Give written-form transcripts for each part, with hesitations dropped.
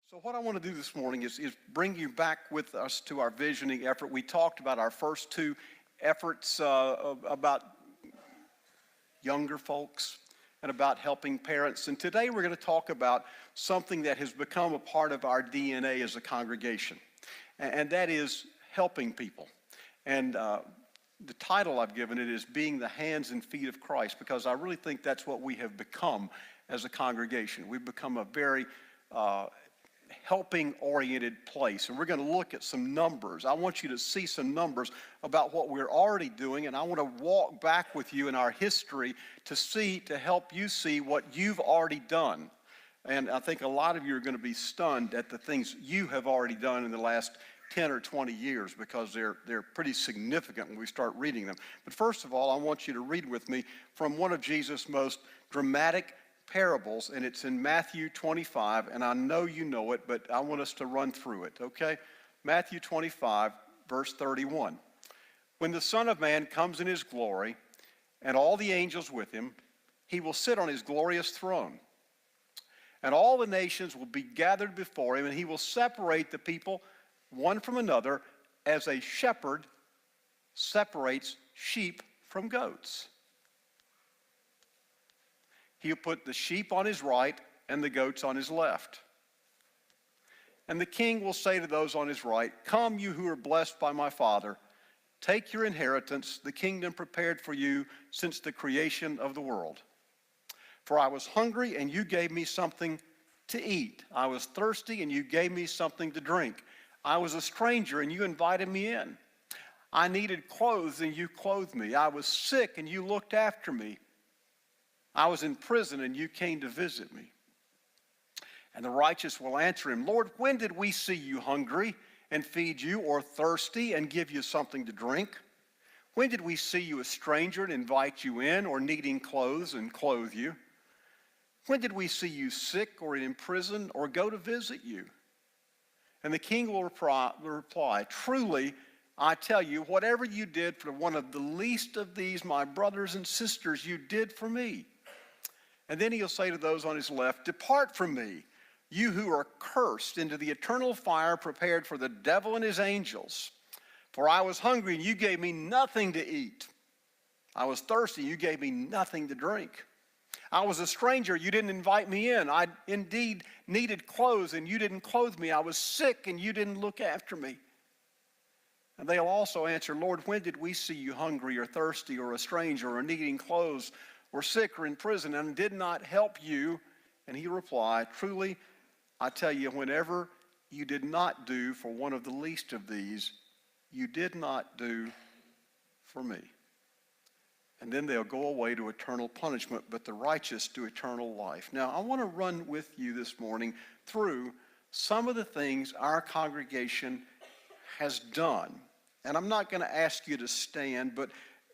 So what I want to do this morning is bring you back with us to our visioning effort. We talked about our first two efforts about younger folks and about helping parents. And today we're going to talk about something that has become a part of our DNA as a congregation, and that is helping people. And the title I've given it is Being the Hands and Feet of Christ, because I really think that's what we have become as a congregation. We've become a very helping-oriented place, and we're going to look at some numbers. I want you to see some numbers about what we're already doing, and I want to walk back with you in our history to help you see what you've already done. And I think a lot of you are going to be stunned at the things you have already done in the last 10 or 20 years, because they're pretty significant when we start reading them. But first of all, I want you to read with me from one of Jesus' most dramatic parables, and it's in Matthew 25, and I know you know it, but I want us to run through it, okay? Matthew 25, verse 31. When the Son of Man comes in his glory, and all the angels with him, he will sit on his glorious throne. And all the nations will be gathered before him, and he will separate the people one from another, as a shepherd separates sheep from goats. He'll put the sheep on his right and the goats on his left. And the king will say to those on his right, "Come, you who are blessed by my Father, take your inheritance, the kingdom prepared for you since the creation of the world. For I was hungry, and you gave me something to eat. I was thirsty, and you gave me something to drink. I was a stranger, and you invited me in. I needed clothes, and you clothed me. I was sick, and you looked after me. I was in prison, and you came to visit me." And the righteous will answer him, "Lord, when did we see you hungry and feed you, or thirsty and give you something to drink? When did we see you a stranger and invite you in, or needing clothes and clothe you? When did we see you sick or in prison or go to visit you?" And the king will reply, "Truly, I tell you, whatever you did for one of the least of these, my brothers and sisters, you did for me." And then he'll say to those on his left, "Depart from me, you who are cursed, into the eternal fire prepared for the devil and his angels. For I was hungry, and you gave me nothing to eat. I was thirsty, you gave me nothing to drink. I was a stranger, you didn't invite me in. I indeed needed clothes, and you didn't clothe me. I was sick, and you didn't look after me." And they'll also answer, "Lord, when did we see you hungry or thirsty or a stranger or needing clothes or sick or in prison and did not help you?" And he replied, "Truly, I tell you, whenever you did not do for one of the least of these, you did not do for me." And then they'll go away to eternal punishment, but the righteous to eternal life. Now, I want to run with you this morning through some of the things our congregation has done. And I'm not going to ask you to stand, but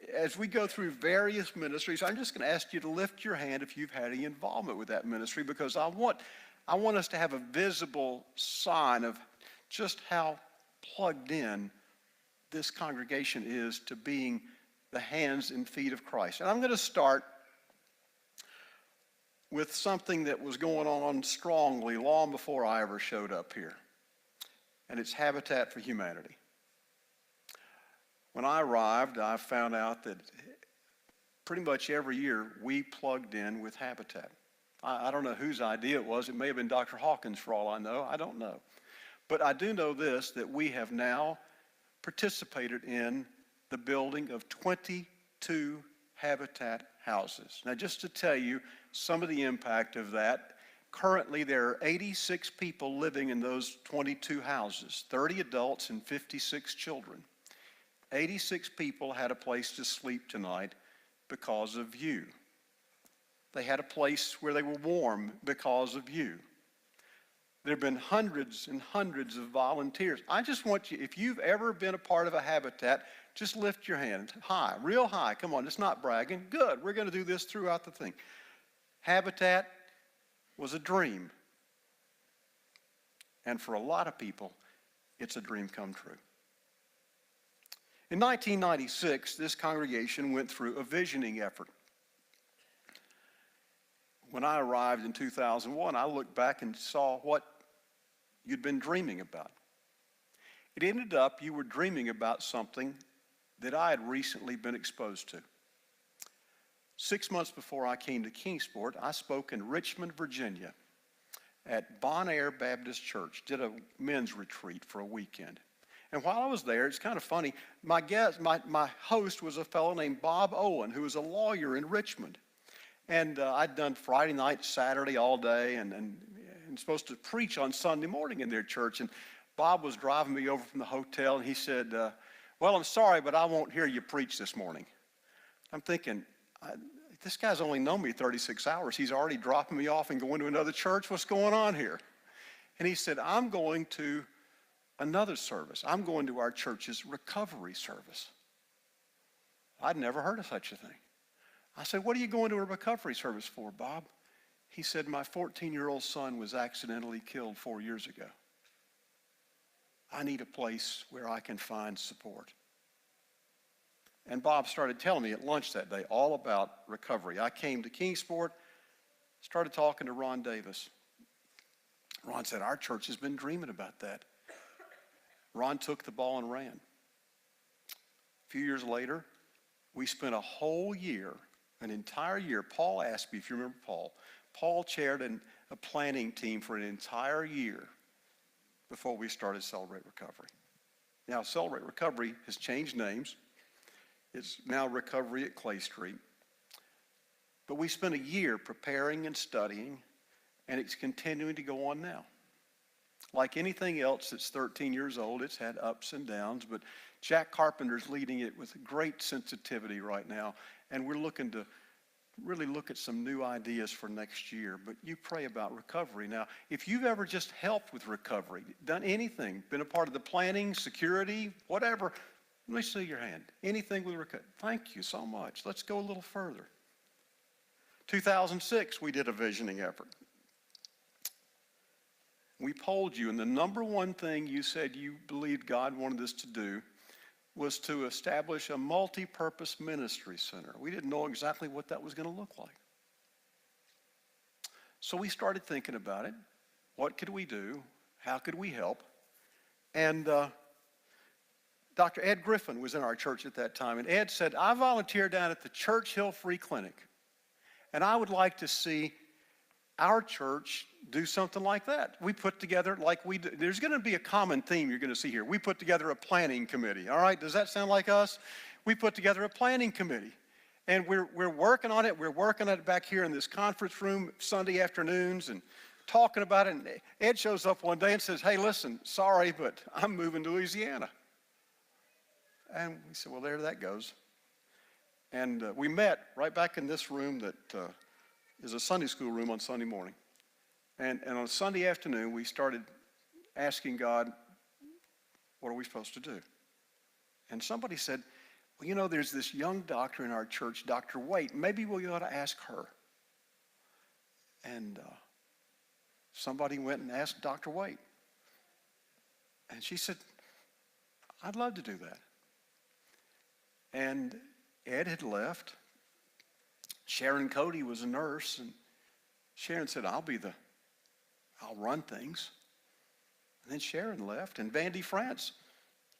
as we go through various ministries, I'm just going to ask you to lift your hand if you've had any involvement with that ministry, because I want us to have a visible sign of just how plugged in this congregation is to being the hands and feet of Christ. And I'm going to start with something that was going on strongly long before I ever showed up here, and it's Habitat for Humanity. When I arrived, I found out that pretty much every year we plugged in with Habitat. I don't know whose idea it was. It may have been Dr. Hawkins for all I know. I don't know. But I do know this, that we have now participated in the building of 22 Habitat houses. Now, just to tell you some of the impact of that, currently there are 86 people living in those 22 houses, 30 adults and 56 children. 86 people had a place to sleep tonight because of you. They had a place where they were warm because of you. There have been hundreds and hundreds of volunteers. I just want you, if you've ever been a part of a Habitat, just lift your hand high, real high. Come on, it's not bragging. Good, we're going to do this throughout the thing. Habitat was a dream. And for a lot of people, it's a dream come true. In 1996, this congregation went through a visioning effort. When I arrived in 2001, I looked back and saw what you'd been dreaming about. It ended up you were dreaming about something that I had recently been exposed to. 6 months before I came to Kingsport, I spoke in Richmond, Virginia at Bon Air Baptist Church, did a men's retreat for a weekend. And while I was there, it's kind of funny, my host was a fellow named Bob Owen, who was a lawyer in Richmond. And I'd done Friday night, Saturday all day, and supposed to preach on Sunday morning in their church. And Bob was driving me over from the hotel, and he said, well, I'm sorry, but I won't hear you preach this morning. I'm thinking, this guy's only known me 36 hours. He's already dropping me off and going to another church. What's going on here? And he said, I'm going to another service. I'm going to our church's recovery service. I'd never heard of such a thing. I said, what are you going to a recovery service for, Bob? He said, my 14-year-old son was accidentally killed 4 years ago. I need a place where I can find support. And Bob started telling me at lunch that day all about recovery. I came to Kingsport, started talking to Ron Davis. Ron said, our church has been dreaming about that. Ron took the ball and ran. A few years later, we spent a whole year, an entire year. Paul asked me, if you remember Paul, Paul chaired a planning team for an entire year before we started Celebrate Recovery. Now, Celebrate Recovery has changed names. It's now Recovery at Clay Street. But we spent a year preparing and studying, and it's continuing to go on now. Like anything else that's 13 years old, it's had ups and downs, but Jack Carpenter's leading it with great sensitivity right now, and we're looking to really look at some new ideas for next year. But you pray about recovery. Now, if you've ever just helped with recovery, done anything, been a part of the planning, security, whatever, let me see your hand. Anything with recovery. Thank you so much. Let's go a little further. 2006, we did a visioning effort. We polled you, and the number one thing you said you believed God wanted us to do was to establish a multi-purpose ministry center. We didn't know exactly what that was going to look like. So we started thinking about it. What could we do? How could we help? And Dr. Ed Griffin was in our church at that time, and Ed said, I volunteer down at the Churchill Free Clinic, and I would like to see our church do something like that. We put together, like we do, there's going to be a common theme you're going to see here. We put together a planning committee, all right? Does that sound like us? We put together a planning committee, and we're working on it. We're working on it back here in this conference room Sunday afternoons and talking about it, and Ed shows up one day and says, hey, listen, sorry, but I'm moving to Louisiana. And we said, well, there that goes. And we met right back in this room that is a Sunday school room on Sunday morning. And on Sunday afternoon, we started asking God, what are we supposed to do? And somebody said, well, you know, there's this young doctor in our church, Dr. Waite. Maybe we ought to ask her. And somebody went and asked Dr. Waite. And she said, I'd love to do that. And Ed had left. Sharon Cody was a nurse, and Sharon said, I'll run things. And then Sharon left, and Vandy France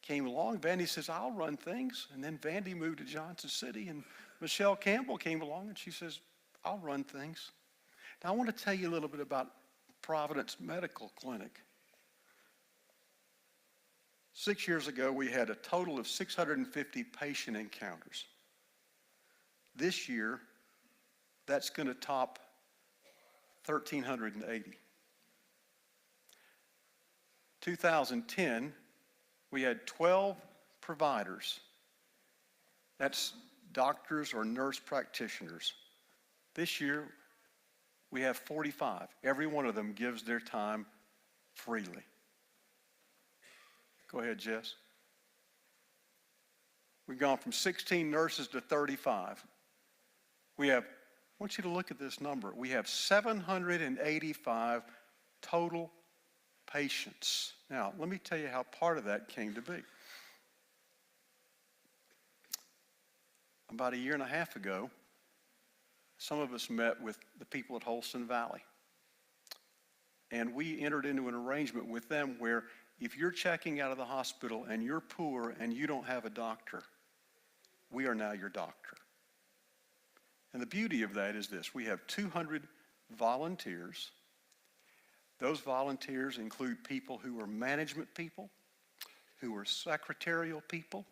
came along. Vandy says, I'll run things. And then Vandy moved to Johnson City, and Michelle Campbell came along, and she says, I'll run things. Now, I want to tell you a little bit about Providence Medical Clinic. 6 years ago, we had a total of 650 patient encounters. This year, that's going to top 1,380. 2010, we had 12 providers. That's doctors or nurse practitioners. This year, we have 45. Every one of them gives their time freely. Go ahead, Jess. We've gone from 16 nurses to 35. I want you to look at this number. We have 785 total patients. Now, let me tell you how part of that came to be. About a year and a half ago, some of us met with the people at Holston Valley. And we entered into an arrangement with them where if you're checking out of the hospital and you're poor and you don't have a doctor, we are now your doctor. And the beauty of that is this: we have 200 volunteers. Those volunteers include people who are management people, who are secretarial people,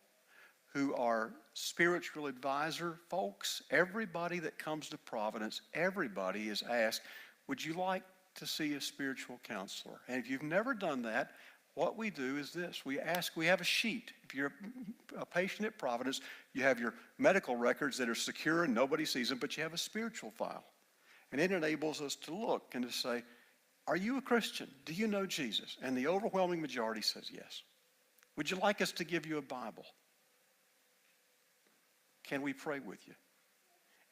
who are spiritual advisor folks. Everybody that comes to Providence, everybody is asked, would you like to see a spiritual counselor? And if you've never done that, what we do is this: we have a sheet. If you're a patient at Providence, you have your medical records that are secure and nobody sees them, but you have a spiritual file. And it enables us to look and to say, are you a Christian? Do you know Jesus? And the overwhelming majority says yes. Would you like us to give you a Bible? Can we pray with you?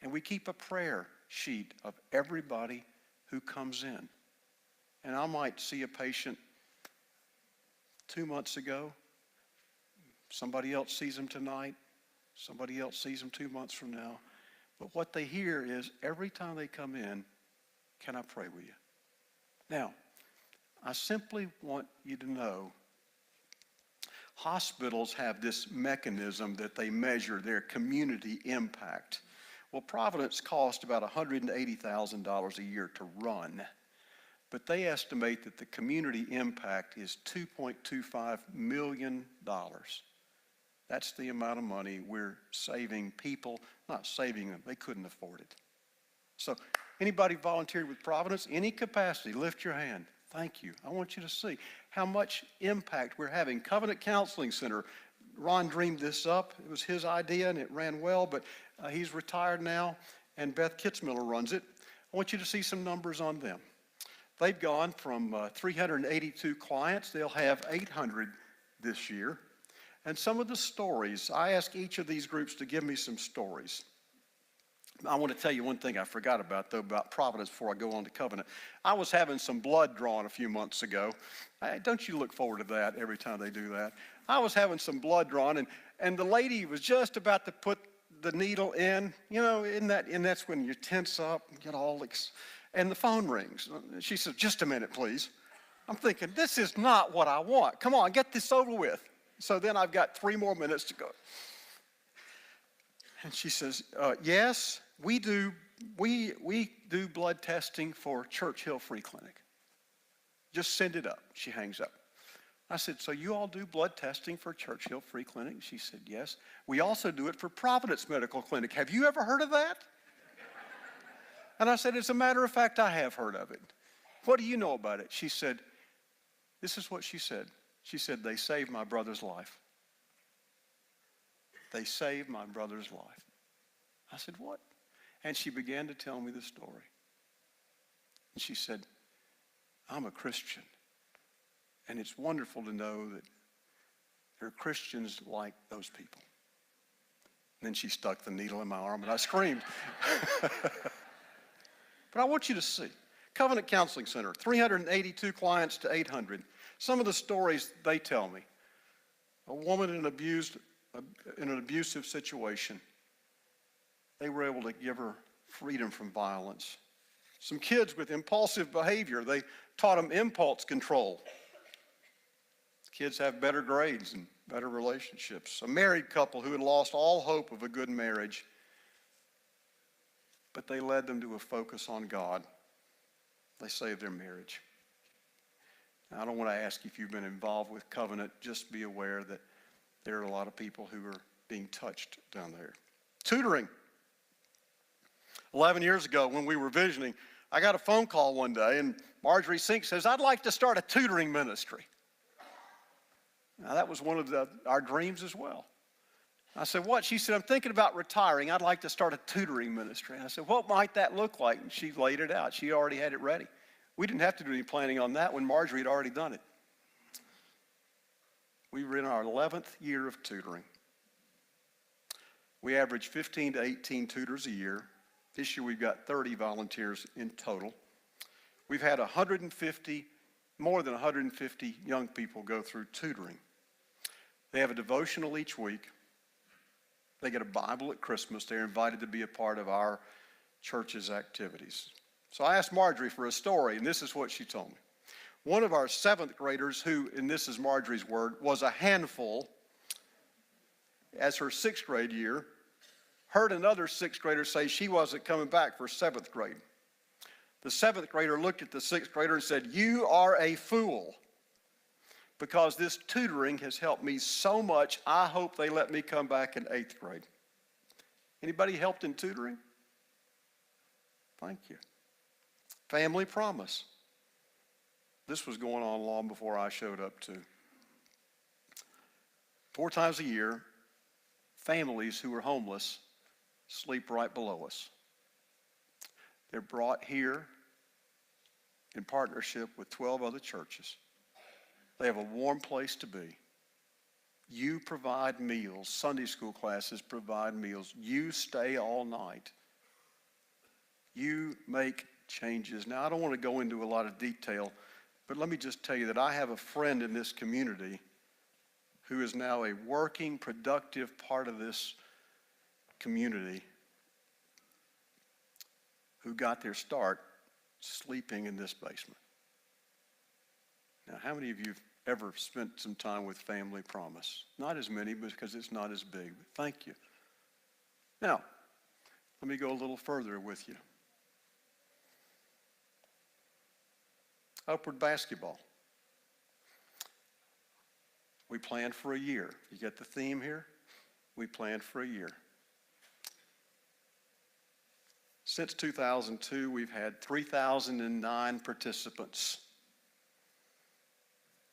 And we keep a prayer sheet of everybody who comes in. And I might see a patient 2 months ago. Somebody else sees them tonight. Somebody else sees them 2 months from now. But what they hear is every time they come in, can I pray with you? Now, I simply want you to know hospitals have this mechanism that they measure their community impact. Well, Providence costs about $180,000 a year to run, but they estimate that the community impact is $2.25 million. That's the amount of money we're saving people, not saving them, they couldn't afford it. So anybody volunteered with Providence, any capacity, lift your hand. Thank you. I want you to see how much impact we're having. Covenant Counseling Center, Ron dreamed this up. It was his idea and it ran well, but he's retired now, and Beth Kitzmiller runs it. I want you to see some numbers on them. They've gone from 382 clients. They'll have 800 this year. And some of the stories, I ask each of these groups to give me some stories. I want to tell you one thing I forgot about, though, about Providence before I go on to Covenant. I was having some blood drawn a few months ago. Don't you look forward to that every time they do that? I was having some blood drawn, and the lady was just about to put the needle in, and that's when you tense up and get all and the phone rings. She said, just a minute, please. I'm thinking, this is not what I want. Come on, get this over with. So then I've got 3 more minutes to go. And she says, yes, we do blood testing for Church Hill Free Clinic. Just send it up. She hangs up. I said, so you all do blood testing for Church Hill Free Clinic? She said, yes. We also do it for Providence Medical Clinic. Have you ever heard of that? And I said, as a matter of fact, I have heard of it. What do you know about it? She said, this is what she said. She said, they saved my brother's life. They saved my brother's life. I said, what? And she began to tell me the story. And she said, I'm a Christian. And it's wonderful to know that there are Christians like those people. And then she stuck the needle in my arm and I screamed. But I want you to see. Covenant Counseling Center, 382 clients to 800. Some of the stories they tell me. A woman in an abusive situation, they were able to give her freedom from violence. Some kids with impulsive behavior, they taught them impulse control. Kids have better grades and better relationships. A married couple who had lost all hope of a good marriage, but they led them to a focus on God. They saved their marriage. Now, I don't want to ask if you've been involved with Covenant. Just be aware that there are a lot of people who are being touched down there. Tutoring. 11 years ago when we were visioning, I got a phone call one day and Marjorie Sink says, I'd like to start a tutoring ministry. Now that was one of our dreams as well. I said, what? She said, I'm thinking about retiring. I'd like to start a tutoring ministry. And I said, what might that look like? And she laid it out. She already had it ready. We didn't have to do any planning on that when Marjorie had already done it. We were in our 11th year of tutoring. We average 15 to 18 tutors a year. This year we've got 30 volunteers in total. We've had more than 150 young people go through tutoring. They have a devotional each week. They get a Bible at Christmas. They're invited to be a part of our church's activities. So I asked Marjorie for a story, and this is what she told me. One of our seventh graders, who, and this is Marjorie's word, was a handful as her sixth grade year, heard another sixth grader say she wasn't coming back for seventh grade. The seventh grader looked at the sixth grader and said, "You are a fool, because this tutoring has helped me so much. I hope they let me come back in eighth grade." Anybody helped in tutoring? Thank you. Family promise. This was going on long before I showed up too. 4 times a year, families who are homeless sleep right below us. They're brought here in partnership with 12 other churches. They have a warm place to be. You provide meals. Sunday school classes provide meals. You stay all night. You make changes. Now, I don't want to go into a lot of detail, but let me just tell you that I have a friend in this community who is now a working, productive part of this community, who got their start sleeping in this basement. Now, how many of you have ever spent some time with Family Promise? Not as many, because it's not as big, but thank you. Now, let me go a little further with you. Upward basketball. We planned for a year. You get the theme here? We planned for a year. Since 2002, we've had 3,009 participants.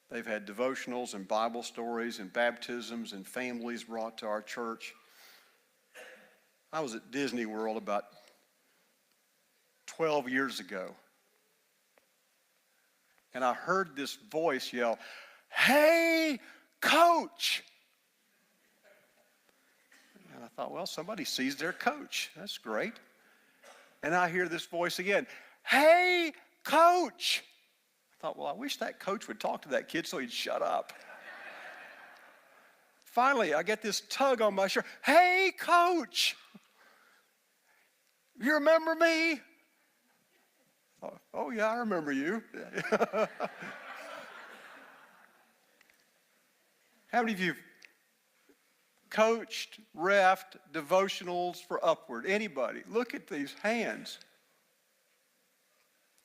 They've had devotionals and Bible stories and baptisms and families brought to our church. I was at Disney World about 12 years ago, and I heard this voice yell, "Hey, coach!" And I thought, well, somebody sees their coach. That's great. And I hear this voice again, "Hey, coach!" I thought, well, I wish that coach would talk to that kid so he'd shut up. Finally, I get this tug on my shirt. "Hey, coach! You remember me?" Oh, yeah, I remember you. How many of you have coached, refed, devotionals for Upward? Anybody? Look at these hands.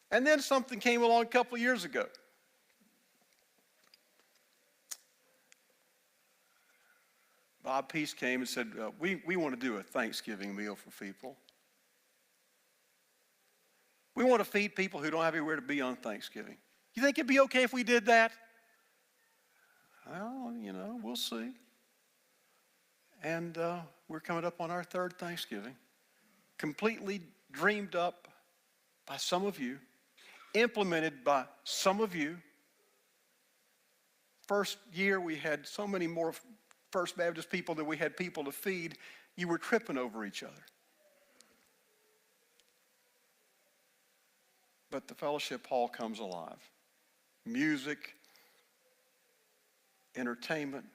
And then something came along a couple of years ago. Bob Peace came and said, we want to do a Thanksgiving meal for people. We want to feed people who don't have anywhere to be on Thanksgiving. You think it'd be okay if we did that? Well, we'll see. And we're coming up on our third Thanksgiving, completely dreamed up by some of you, implemented by some of you. First year we had so many more First Baptist people than we had people to feed. You were tripping over each other. But the fellowship hall comes alive. Music, entertainment,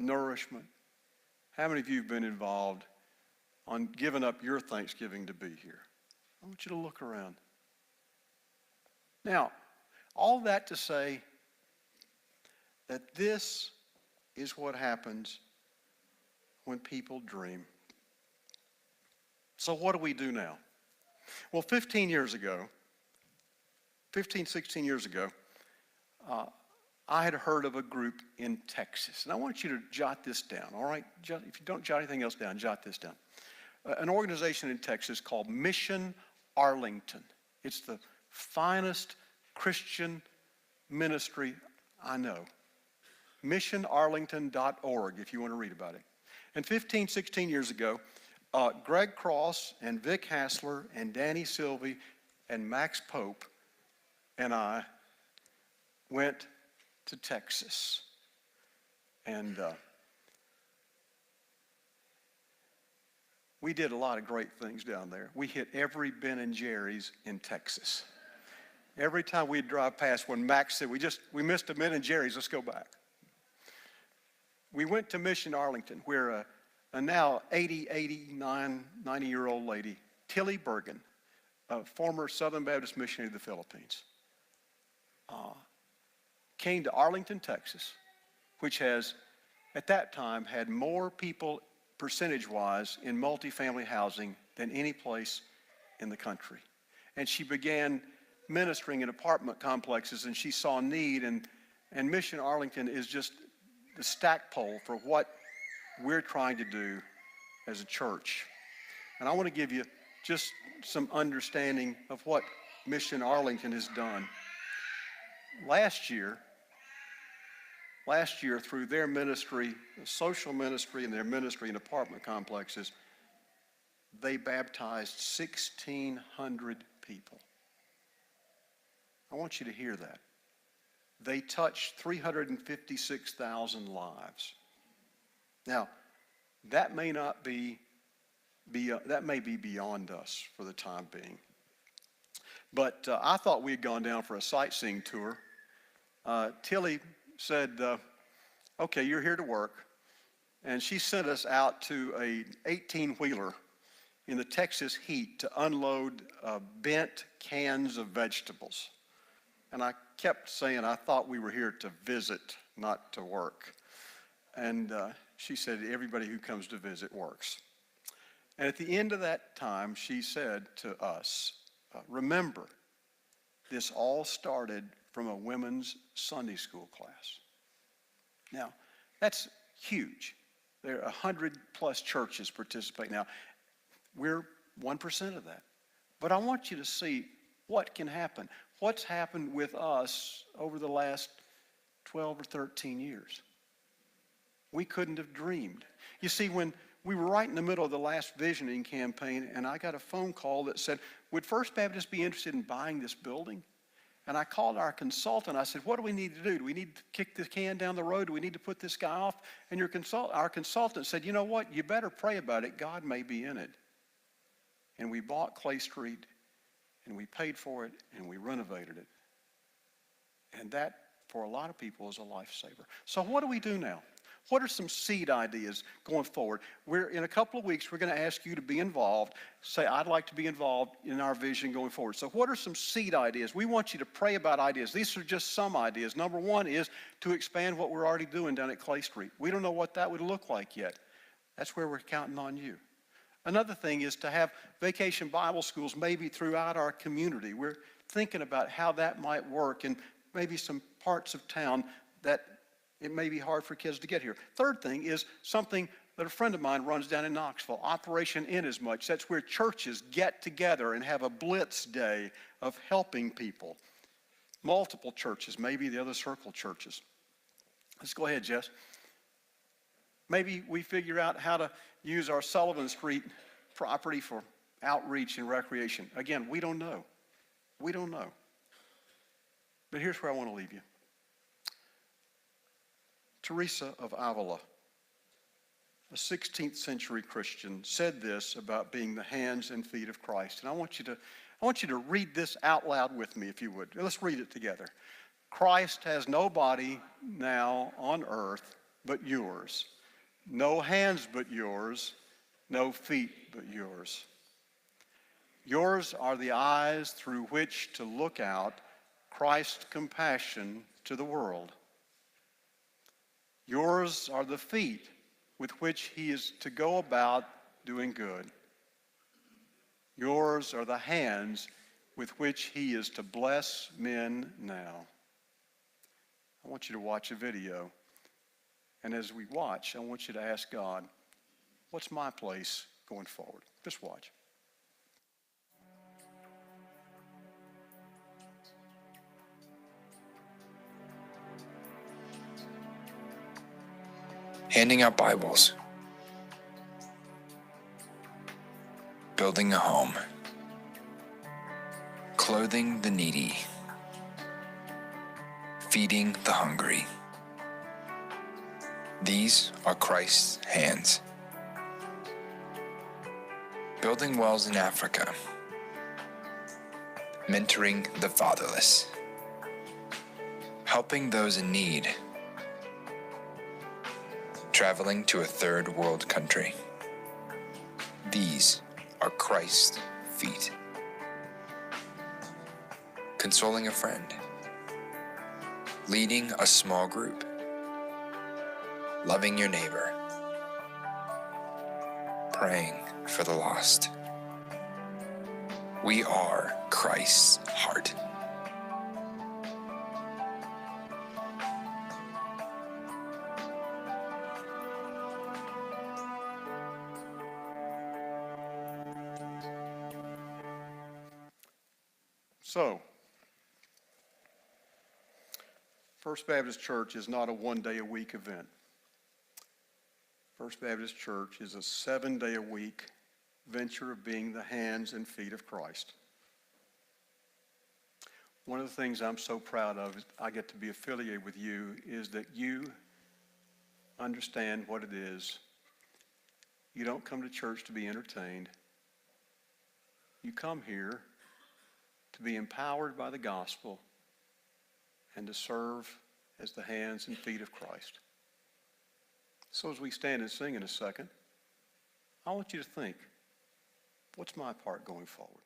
nourishment. How many of you have been involved on giving up your Thanksgiving to be here? I want you to look around. Now, all that to say that this is what happens when people dream. So what do we do now? Well, 16 years ago, I had heard of a group in Texas. And I want you to jot this down, all right? If you don't jot anything else down, jot this down. An organization in Texas called Mission Arlington. It's the finest Christian ministry I know. MissionArlington.org if you want to read about it. And 16 years ago, Greg Cross and Vic Hassler and Danny Sylvie and Max Pope and I went to Texas. And we did a lot of great things down there. We hit every Ben and Jerry's in Texas. Every time we'd drive past, when Max said, we missed a Ben and Jerry's, let's go back. We went to Mission Arlington, where a now 80, 89, 90-year-old lady, Tilly Bergen, a former Southern Baptist missionary to the Philippines. came to Arlington, Texas, which has, at that time, had more people percentage-wise in multifamily housing than any place in the country. And she began ministering in apartment complexes, and she saw need, and Mission Arlington is just the stackpole for what we're trying to do as a church. And I want to give you just some understanding of what Mission Arlington has done. Last year, through their ministry, social ministry, and their ministry in apartment complexes, they baptized 1,600 people. I want you to hear that. They touched 356,000 lives. Now, that may be beyond us for the time being. But I thought we had gone down for a sightseeing tour. Tilly said, okay, you're here to work. And she sent us out to a 18-wheeler in the Texas heat to unload bent cans of vegetables. And I kept saying I thought we were here to visit, not to work. And she said, everybody who comes to visit works. And at the end of that time, she said to us, remember, this all started from a women's Sunday school class. Now, that's huge. There are 100+ churches participate now. We're 1% of that. But I want you to see what can happen. What's happened with us over the last 12 or 13 years? We couldn't have dreamed. You see, when we were right in the middle of the last visioning campaign, and I got a phone call that said, would First Baptist be interested in buying this building? And I called our consultant. I said, what do we need to do? Do we need to kick the can down the road? Do we need to put this guy off? And our consultant said, you know what? You better pray about it. God may be in it. And we bought Clay Street, and we paid for it, and we renovated it. And that, for a lot of people, is a lifesaver. So what do we do now? What are some seed ideas going forward? In a couple of weeks, we're going to ask you to be involved. Say, I'd like to be involved in our vision going forward. So what are some seed ideas? We want you to pray about ideas. These are just some ideas. Number one is to expand what we're already doing down at Clay Street. We don't know what that would look like yet. That's where we're counting on you. Another thing is to have vacation Bible schools maybe throughout our community. We're thinking about how that might work in maybe some parts of town that it may be hard for kids to get here. Third thing is something that a friend of mine runs down in Knoxville, Operation Inasmuch. That's where churches get together and have a blitz day of helping people. Multiple churches, maybe the other circle churches. Let's go ahead, Jess. Maybe we figure out how to use our Sullivan Street property for outreach and recreation. Again, we don't know. We don't know. But here's where I want to leave you. Teresa of Avila, a 16th century Christian, said this about being the hands and feet of Christ. And I want you to read this out loud with me, if you would. Let's read it together. Christ has no body now on earth but yours, no hands but yours, no feet but yours. Yours are the eyes through which to look out Christ's compassion to the world. Yours are the feet with which he is to go about doing good. Yours are the hands with which he is to bless men now. I want you to watch a video. And as we watch, I want you to ask God, what's my place going forward? Just watch. Handing out Bibles, building a home, clothing the needy, feeding the hungry. These are Christ's hands. Building wells in Africa, mentoring the fatherless, helping those in need, traveling to a third world country. These are Christ's feet. Consoling a friend, leading a small group, loving your neighbor, praying for the lost. We are Christ's heart. So, First Baptist Church is not a one-day-a-week event. First Baptist Church is a 7-day-a-week venture of being the hands and feet of Christ. One of the things I'm so proud of is I get to be affiliated with you is that you understand what it is. You don't come to church to be entertained. You come here to be empowered by the gospel and to serve as the hands and feet of Christ. So as we stand and sing in a second, I want you to think, what's my part going forward?